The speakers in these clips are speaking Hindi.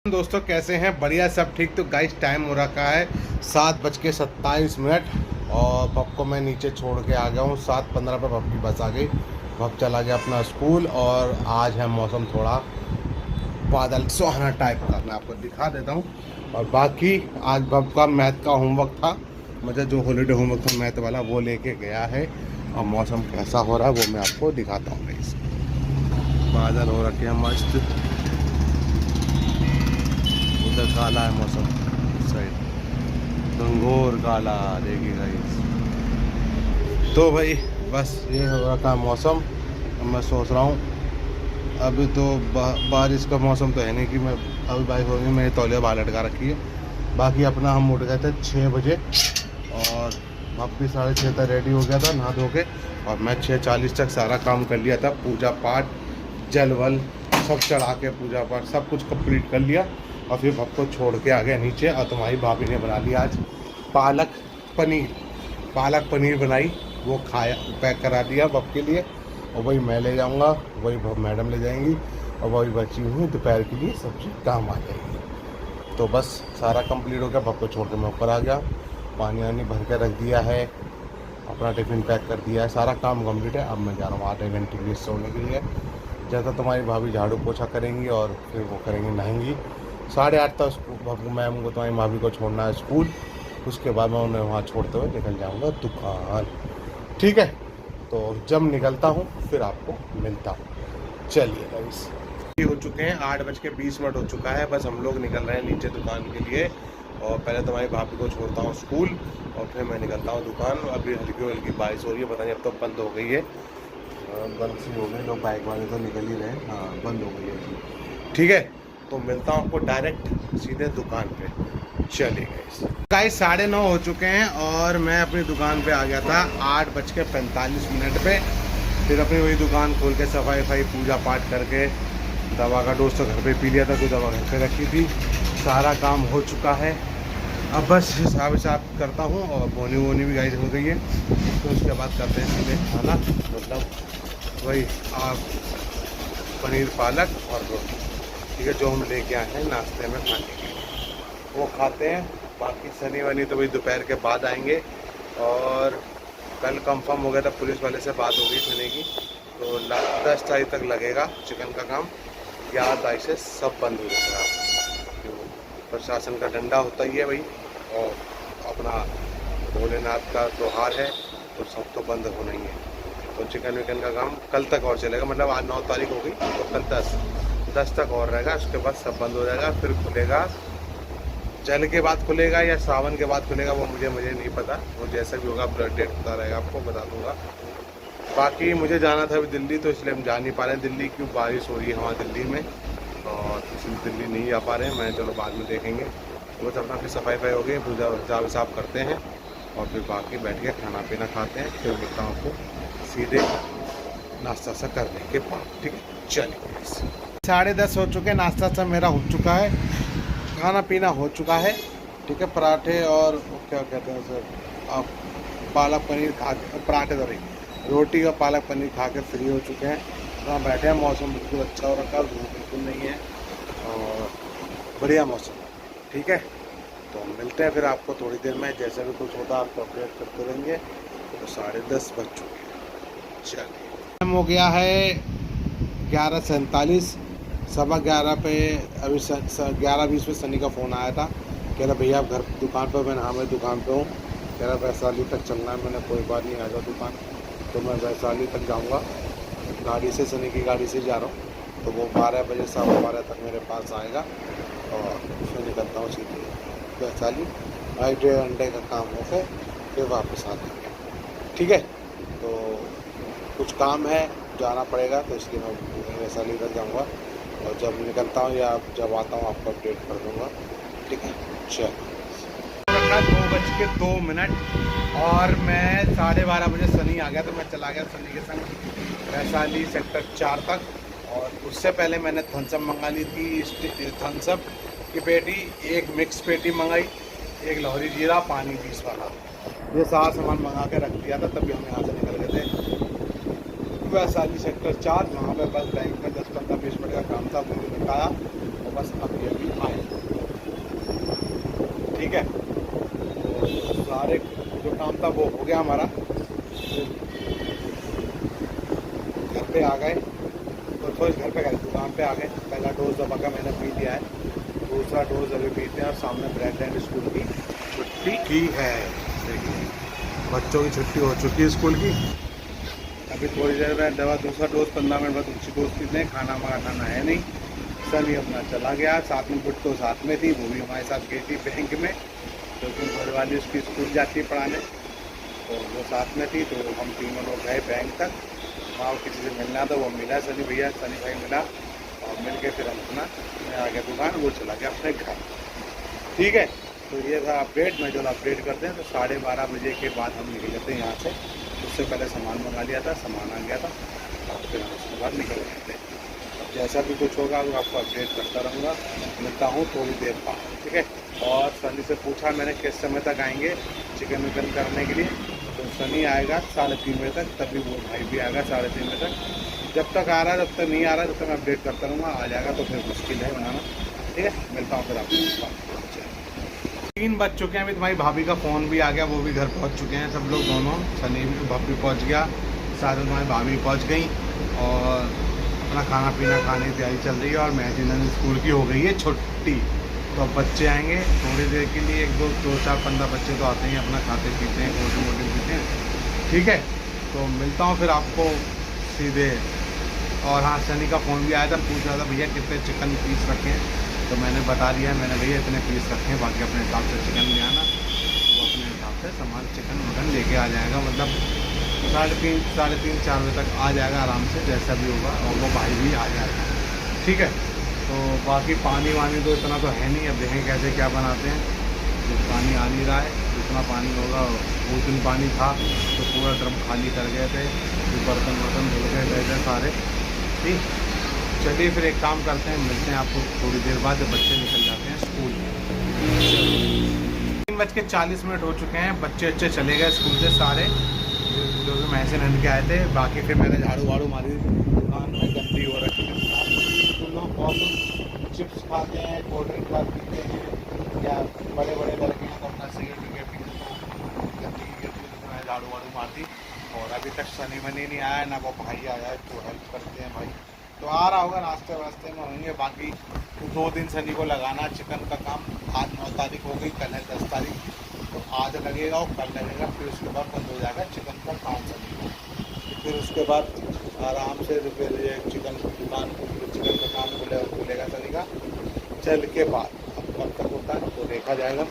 दोस्तों कैसे हैं? बढ़िया, सब ठीक। तो गाइस टाइम हो रखा है 7:27 और भप को मैं नीचे छोड़ के आ गया हूँ। 7:15 पर भप की बस आ गई। भप चला गया अपना स्कूल और आज है मौसम थोड़ा बादल सुहाना टाइप का, मैं आपको दिखा देता हूँ। और बाकी आज भप का मैथ का होमवर्क था, मुझे जो हॉलीडे होमवर्क था मैथ वाला वो लेके गया है। और मौसम कैसा हो रहा है वो मैं आपको दिखाता हूँ। गाइस बादल हो रखे हैं मस्त, उधर काला है मौसम, इस साइड घंघोर काला देखिएगा इस। तो भाई बस ये हो रखा है मौसम। अब मैं सोच रहा हूँ अभी तो बारिश का मौसम तो है नहीं कि मैं अभी बारिश होगी। मैंने तौलिया बाहर लटका रखी है। बाकी अपना हम उठ गए थे 6 बजे और वापस 6:30 तक रेडी हो गया था नहा धो के। और मैं 6:40 तक सारा काम कर लिया था, पूजा पाठ जल वल सब चढ़ा के पूजा पाठ सब कुछ कंप्लीट कर लिया। और फिर भप को छोड़ के आ गया नीचे। और तुम्हारी भाभी ने बना लिया आज पालक पनीर बनाई, वो खाया, पैक करा दिया भप के लिए। और वही मैं ले जाऊंगा, वही भप मैडम ले जाएंगी और वही बची हुई दोपहर के लिए सब्जी काम आ जाएगी। तो बस सारा कंप्लीट हो गया। भप को छोड़ के मैं ऊपर आ गया, पानी वानी भर के रख दिया है, अपना टिफ़िन पैक कर दिया है, सारा काम कंप्लीट है। अब मैं जा रहा हूँ आधे घंटे के लिए सोने के लिए। जैसा तुम्हारी भाभी झाड़ू पोछा करेंगी और फिर वो करेंगी नहाएंगी। 8:30 तक मैम को तुम्हारी भाभी को छोड़ना है स्कूल। उसके बाद मैं उन्हें वहाँ छोड़ते हुए निकल जाऊँगा दुकान। ठीक है, तो जब निकलता हूँ फिर आपको मिलता हूँ। चलिए गाइस, हो चुके हैं 8:20 हो चुका है। बस हम लोग निकल रहे हैं नीचे दुकान के लिए। और पहले तुम्हारी भाभी को छोड़ता हूँ स्कूल और फिर मैं निकलता हूँ दुकान। अभी हल्की हल्की बारिश हो रही है, पता नहीं अब तो बंद हो गई है। बंद सी हो गई, लोग बाइक वाले तो निकल ही रहे हैं। हाँ बंद हो गई है। ठीक है, तो मिलता हूँ आपको डायरेक्ट सीधे दुकान पे। चलिए गाइस 9:30 हो चुके हैं और मैं अपनी दुकान पे आ गया था 8:45 पे। फिर अपनी वही दुकान खोल के सफाई पूजा पाठ करके दवा का डोज तो घर पे पी लिया था, कोई दवा घर पे रखी थी। सारा काम हो चुका है। अब बस हिसाब करता हूँ और बोनी भी गाइस हो गई है। तो उसके बाद करते हैं सीधे खाना, मतलब वही पनीर पालक और रोटी। ठीक है, जो हम लेके आए हैं नाश्ते में खाने के लिए वो खाते हैं। बाकी सनी वनी तो भाई दोपहर के बाद आएंगे। और कल कंफर्म हो गया था, पुलिस वाले से बात हो गई सनी की, तो 10 तारीख तक लगेगा चिकन का काम। 11 तारीख से सब बंद हो जाएगा। तो प्रशासन का डंडा होता ही है भाई, और अपना भोलेनाथ का त्योहार है तो सब तो बंद होना ही है। तो चिकन विकन का काम कल तक और चलेगा, मतलब आज 9 तारीख हो गई तो कल 10 तक और रहेगा। उसके बाद सब बंद हो जाएगा। फिर खुलेगा, जल के बाद खुलेगा या सावन के बाद खुलेगा वो मुझे नहीं पता। वो जैसा भी होगा ब्लड डेट पता रहेगा, आपको बता दूंगा। बाकी मुझे जाना था अभी दिल्ली, तो इसलिए हम जा नहीं पा रहे हैं दिल्ली, क्यों बारिश हो रही है वहाँ दिल्ली में और इसलिए दिल्ली नहीं जा पा रहे हैं। मैं चलो बाद में देखेंगे। बस अपना फिर सफाई हो गई, पूजा साफ करते हैं और फिर बाकी बैठ के खाना पीना खाते हैं। फिर मिलता हूँ आपको सीधे नाश्ता सा करने के बाद। ठीक है, चलिए 10:30 हो चुके हैं, नाश्ता सा मेरा हो चुका है, खाना पीना हो चुका है। ठीक है, पराठे और क्या कहते हैं सर, आप पालक पनीर खा के, पराठे तो नहीं, रोटी और पालक पनीर खा के फ्री हो चुके हैं। वहाँ बैठे हैं, मौसम बिल्कुल अच्छा हो रखा है, धूप बिल्कुल नहीं है और बढ़िया मौसम है। ठीक है, तो मिलते हैं फिर आपको थोड़ी देर में, जैसा भी कुछ होता है आपको अपडेट करते रहेंगे। तो 10:30 बज चुके हैं। चलिए, टाइम हो गया है 11:47, 11:15 पे। अभी 11:20 पे सनी का फ़ोन आया था, कह रहा भैया आप घर दुकान पर। मैंने हाँ मैं दुकान पे हूँ। कह रहा वैशाली तक चलना है। मैंने कोई बात नहीं, आ जाओ दुकान। तो मैं वैशाली तक जाऊँगा गाड़ी से, सनी की गाड़ी से जा रहा हूँ। तो वो 12 बजे 12:15 तक मेरे पास आएगा और फिर निकलता हूँ सीधे वैशाली। 1.5 घंटे का काम हो के फिर वापस आ जाएंगे। ठीक है, तो कुछ काम है, जाना पड़ेगा, तो इसलिए मैं वैशाली तक जाऊँगा और जब निकलता हूँ या जब आता हूँ आपको अपडेट कर दूँगा। ठीक है, चलो। 2:02 और मैं 12:30 बजे सनी आ गया, तो मैं चला गया सनी के संग वैशाली सेक्टर 4 तक। और उससे पहले मैंने थम्सअप मंगा ली थी, थम्सअप की पेटी, एक मिक्स पेटी मंगाई, एक लाहौरी जीरा, पानी 20 वाला। ये सारा सामान मंगा के रख दिया था, तभी हम यहाँ से निकल गए थे वैशाली सेक्टर 4। वहाँ पे बस बैंक में 10-15-20 मिनट का काम था, वो निकाला तो बस अभी अभी आए, ठीक है। तो सारे जो काम था वो हो गया हमारा, तो घर पे आ गए, तो थोड़ी घर पे गए, दुकान पे आ गए। पहला डोज दवा का मैंने पी लिया है, दूसरा डोज अभी पीते हैं। और सामने ब्रेड एंड स्कूल की छुट्टी की है, देखिए बच्चों की छुट्टी हो चुकी है स्कूल की। अभी थोड़ी देर में दवा दूसरा डोज 15 मिनट बाद दूसरी डोज पीते हैं। खाना हमारा खाना है नहीं, सनी अपना चला गया, साथ में बुट तो साथ में थी, वो भी हमारे साथ गई थी बैंक में, क्योंकि घर वाली उसकी स्कूल जाती है पढ़ाने, तो वो साथ में थी। तो हम तीनों लोग गए बैंक तक, वहाँ किसी से मिलना था, वो मिला सनी भैया, सनी भाई मिला, और मिल के फिर हम अपना मैं आ गया दुकान, वो चला गया अपने घर, ठीक है। तो ये था अपडेट। मैं जो अपडेट करते हैं तो 12:30 बजे के बाद हम निकल जाते हैं यहाँ से। उससे पहले सामान मंगा लिया था, सामान आ गया था, और फिर हम उसके बाद निकल गए थे। अब जैसा भी कुछ होगा वो आपको अपडेट करता रहूँगा, मिलता हूँ थोड़ी देर बाद, ठीक है। और सनी से पूछा मैंने किस समय तक आएंगे चिकन विकन करने के लिए, तो सनी आएगा 3:30 बजे तक, तभी वो भाई भी आएगा 3:30 बजे तक। जब तक आ रहा है, जब तक नहीं आ रहा है, तब तक मैं अपडेट करता रहूँगा। आ जाएगा तो फिर मुश्किल है बनाना, ठीक है। मिलता हूँ फिर आपको। 3 बज चुके हैं, अभी तुम्हारी भाभी का फ़ोन भी आ गया, वो भी घर पहुंच चुके हैं सब लोग, दोनों सनी भी भाभी पहुंच गया, साथ में तुम्हारी भाभी पहुंच गई, और अपना खाना पीना खाने की तैयारी चल रही है। और महजिन स्कूल की हो गई है छुट्टी, तो अब बच्चे आएंगे थोड़ी देर के लिए, 1 2 4 15 बच्चे तो आते हैं, अपना खाते पीते हैं, कोल्ड ड्रिंक पीते हैं, ठीक है। तो मिलता हूँ फिर आपको सीधे। और हाँ, सनी का फ़ोन भी आया था, पूछ रहा था भैया कितने चिकन पीस रखे हैं, तो मैंने बता दिया, मैंने भैया इतने पीस रखे हैं, बाकी अपने हिसाब से चिकन ले आना। वो अपने हिसाब से सामान चिकन वगन लेके आ जाएगा, मतलब 3:30 4:30 बजे तक आ जाएगा आराम से, जैसा भी होगा। और वो भाई भी आ जाएगा, ठीक है। तो बाकी पानी वानी तो इतना तो है नहीं, अब देखें कैसे क्या बनाते हैं। तो पानी आ नहीं रहा है, जितना पानी होगा, उस दिन पानी था तो पूरा ड्रम खाली कर गए थे, बर्तन वर्तन धुल गए थे सारे, ठीक। चलिए फिर एक काम करते हैं, मिलते हैं आपको थोड़ी देर बाद, जब बच्चे निकल जाते हैं स्कूल। 3:40 हो चुके हैं, बच्चे चले गए स्कूल से सारे, जो भी महसिन हंड के आए थे। बाकी फिर मैंने झाड़ू वाड़ू मारी, दुकान में गंदी हो रखी है, तो लोग बहुत चिप्स खाते हैं, कोल्ड ड्रिंक पीते हैं, या बड़े बड़े लड़के हैं तो अपना सिगरेट विगरेट पीते हैं, गंदगी गिरती है, तो मैं झाड़ू वाड़ू मार दी। और अभी तक सनी मनी नहीं आया, ना वो भाई आया है जो हेल्प करते हैं भाई, तो आ रहा होगा, रास्ते वास्ते में होंगे। बाकी 2 दिन सनी को लगाना चिकन का काम, आज 9 तारीख हो गई, कल है 10 तारीख, तो आज लगेगा और कल लगेगा, फिर उसके बाद बंद हो जाएगा चिकन का काम सनी को। फिर उसके बाद आराम से फिर ये चिकन दुकान, चिकन का काम खुलेगा सनी का, चल के बाद। अब कब तक होता है तो देखा जाएगा,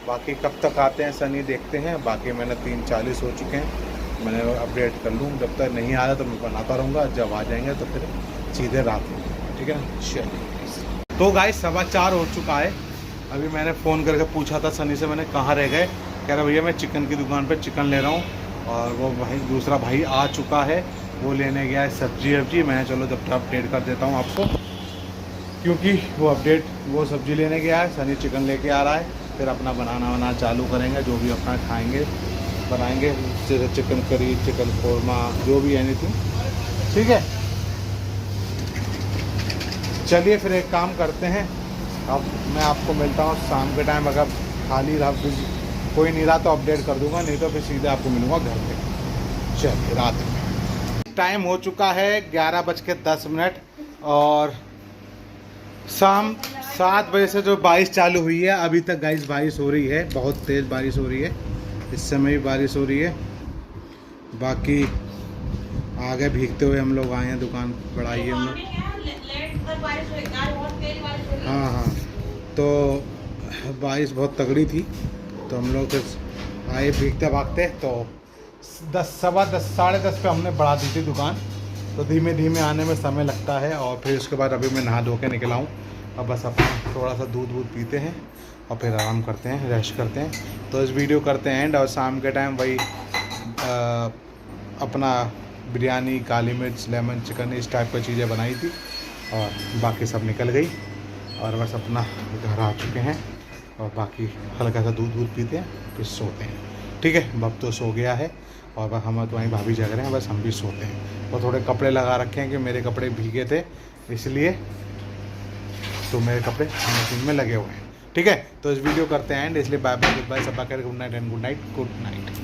बाकी कब तक आते हैं सनी देखते हैं। बाकी मैंने 3:40 हो चुके हैं, मैंने अपडेट कर लूँ, जब तक नहीं आ रहा तो मैं बनाता रहूँगा, जब आ जाएंगे तो फिर सीधे रात में, ठीक है ना। चलिए, तो गाइस 4:15 हो चुका है। अभी मैंने फ़ोन करके पूछा था सनी से, मैंने कहाँ रह गए, कह रहा भैया मैं चिकन की दुकान पर चिकन ले रहा हूँ, और वो भाई दूसरा भाई आ चुका है, वो लेने गया है सब्जी वब्जी। मैंने चलो जब तक अपडेट कर देता हूँ आपको, क्योंकि वो सब्जी लेने गया है, सनी चिकन लेके आ रहा है, फिर अपना बनाना चालू करेंगे, जो भी अपना खाएँगे बनाएंगे, जैसे चिकन करी, चिकन कोरमा, जो भी एनीथिंग, ठीक है। चलिए फिर एक काम करते हैं, अब मैं आपको मिलता हूँ शाम के टाइम, अगर खाली रहा कोई नहीं रहा तो अपडेट कर दूंगा, नहीं तो फिर सीधे आपको मिलूँगा घर पे। चलिए, रात में टाइम हो चुका है 11:10, और शाम 7 बजे से जो बारिश चालू हुई है, अभी तक गाइस बारिश हो रही है, बहुत तेज़ बारिश हो रही है, इस समय भी बारिश हो रही है। बाकी आगे भीगते हुए हम लोग आए हैं, दुकान बढ़ाई है हम लोग। हाँ, तो बारिश बहुत तगड़ी थी, तो हम लोग आए भीगते भागते, तो 10 सवा 10 10:30 पे हमने बढ़ा दी थी दुकान, तो धीमे धीमे आने में समय लगता है। और फिर उसके बाद अभी मैं नहा धो के निकला हूँ, अब बस अपना थोड़ा सा दूध पीते हैं और फिर आराम करते हैं, रेस्ट करते हैं। तो इस वीडियो करते हैं एंड, और शाम के टाइम वही अपना बिरयानी, काली मिर्च, लेमन चिकन, इस टाइप की चीज़ें बनाई थी, और बाकी सब निकल गई, और बस अपना घर आ चुके हैं, और बाकी हल्का सा दूध पीते हैं, फिर सोते हैं, ठीक है। अब तो सो गया है, और बस हम तुम्हारी भाभी जग रहे हैं, बस हम भी सोते हैं। और थोड़े कपड़े लगा रखे हैं कि मेरे कपड़े भीगे थे इसलिए, तो मेरे कपड़े मशीन में लगे हुए हैं। ठीक है, तो इस वीडियो करते हैं एंड, इसलिए bye bye, goodbye, Saba good night and good night, good night.